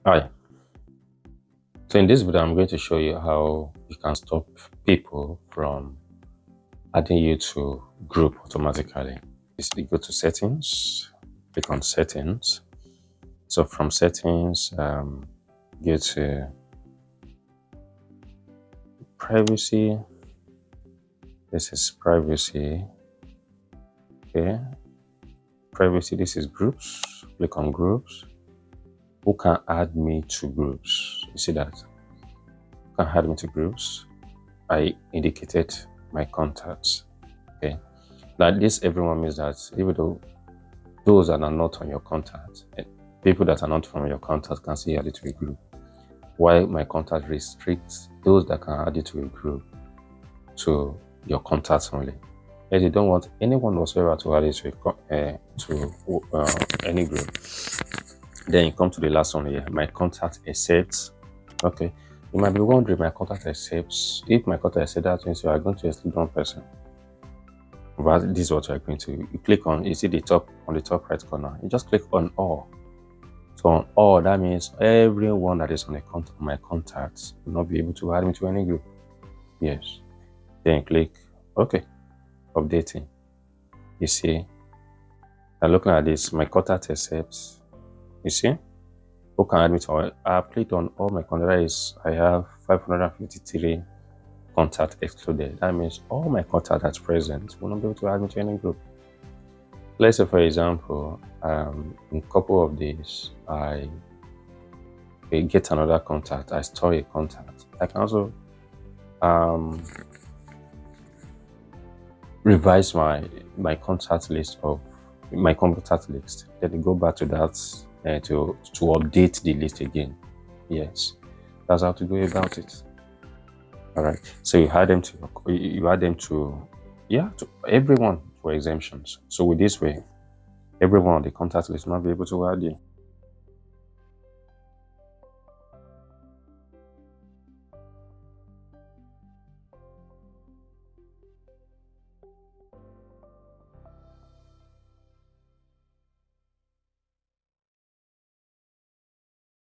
Hi, so in this video I'm going to show you how you can stop people from adding you to group automatically. You go to settings, click on settings. So from settings, go to privacy. This is privacy. Okay, privacy. This is groups. Click on groups. Who can add me to groups? You see that? Who can add me to groups? I indicated my contacts. Okay. Now this everyone means that even though those that are not on your contact, people that are not from your contact can see add it to a group. While my contact restricts those that can add it to a group to your contacts only. If you don't want anyone whatsoever to add it to any group, then you come to the last one here. My contact accepts. Okay, you might be wondering, my contact accepts. If my contact accepts, that means you are going to exclude one person. But this is what you're going to. You click on. You see the top on the top right corner. You just click on all. So on all, that means everyone that is on my contacts will not be able to add me to any group. Yes. Then click OK. Updating. You see, I'm looking at this. My contact accepts. You see, who can add me to all? I've clicked on all my contacts. I have 553 contacts excluded. That means all my contacts that's present will not be able to add me to any group. Let's say, for example, in a couple of days, I get another contact. I store a contact. I can also revise my contact list of my contact list. Then go back to that to update the list again. Yes, that's how to go about it. All right. So you add them to everyone for exemptions. So with this way, everyone on the contact list will not be able to add you.